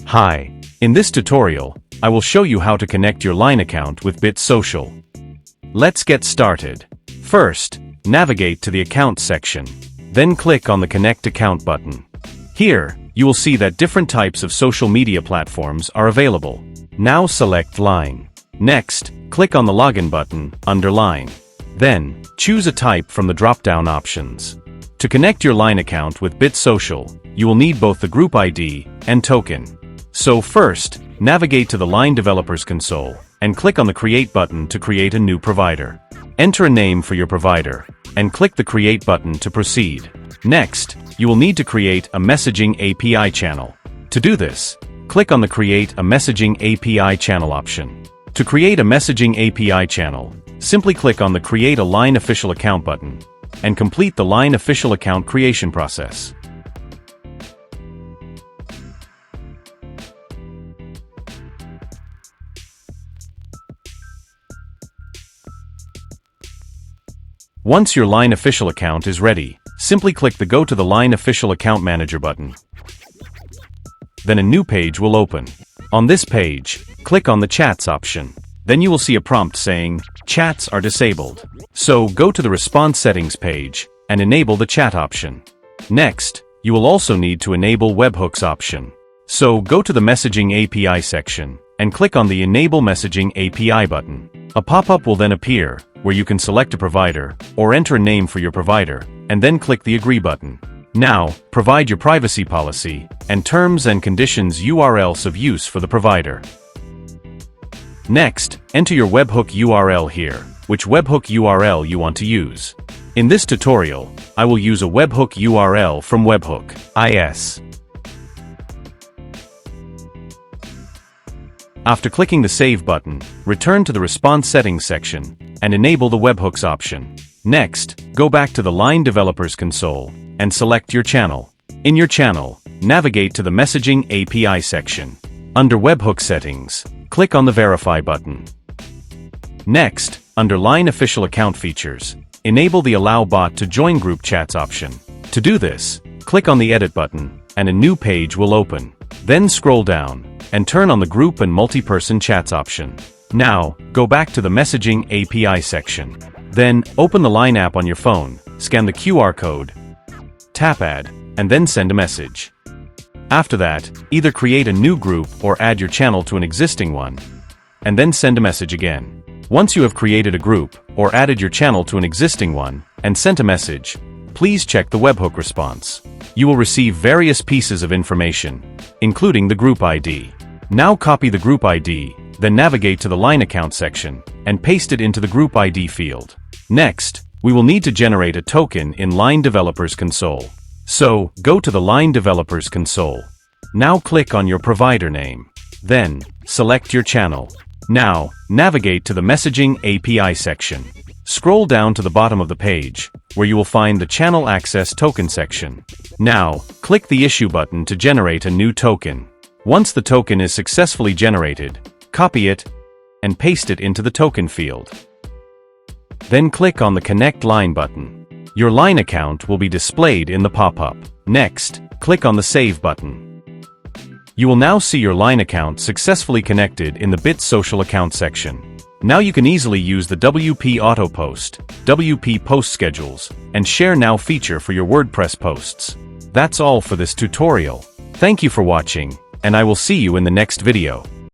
Hi, in this tutorial, I will show you how to connect your line account with BitSocial. Let's get started. First, navigate to the Accounts section. Then click on the Connect Account button. Here, you will see that different types of social media platforms are available. Now select Line. Next, click on the Login button under Line. Then, choose a type from the drop-down options. To connect your line account with BitSocial, you will need both the group ID and token. So first, navigate to the Line Developers Console and click on the Create button to create a new provider. Enter a name for your provider and click the Create button to proceed. Next, you will need to create a messaging API channel. To do this, click on the Create a Messaging API Channel option. To create a messaging API channel, simply click on the Create a Line Official Account button and complete the Line Official Account creation process. Once your Line Official account is ready, simply click the Go to the Line Official Account Manager button. Then a new page will open. On this page, click on the Chats option. Then you will see a prompt saying, Chats are disabled. So go to the Response Settings page and enable the Chat option. Next, you will also need to enable Webhooks option. So go to the Messaging API section and click on the Enable Messaging API button. A pop-up will then appear, where you can select a provider, or enter a name for your provider, and then click the Agree button. Now, provide your privacy policy, and terms and conditions URLs of use for the provider. Next, enter your Webhook URL here, which Webhook URL you want to use. In this tutorial, I will use a Webhook URL from Webhook IS. After clicking the Save button, return to the Response Settings section and enable the Webhooks option. Next, go back to the Line Developers Console and select your channel. In your channel, navigate to the Messaging API section. Under Webhook Settings, click on the Verify button. Next, under Line Official Account Features, enable the Allow Bot to Join Group Chats option. To do this, click on the Edit button and a new page will open. Then scroll down and turn on the Group and Multi-Person Chats option. Now, go back to the Messaging API section. Then, open the Line app on your phone, scan the QR code, tap Add, and then send a message. After that, either create a new group or add your channel to an existing one, and then send a message again. Once you have created a group, or added your channel to an existing one, and sent a message, please check the webhook response. You will receive various pieces of information, including the group ID. Now copy the group ID, then navigate to the Line Account section, and paste it into the Group ID field. Next, we will need to generate a token in Line Developers Console. So, go to the Line Developers Console. Now click on your provider name. Then, select your channel. Now, navigate to the Messaging API section. Scroll down to the bottom of the page, where you will find the Channel Access Token section. Now, click the Issue button to generate a new token. Once the token is successfully generated, copy it and paste it into the token field. Then click on the Connect Line button. Your line account will be displayed in the pop-up. Next, click on the Save button. You will now see your line account successfully connected in the BitSocial account section. Now you can easily use the WP AutoPost, WP Post Schedules, and Share Now feature for your WordPress posts. That's all for this tutorial. Thank you for watching, and I will see you in the next video.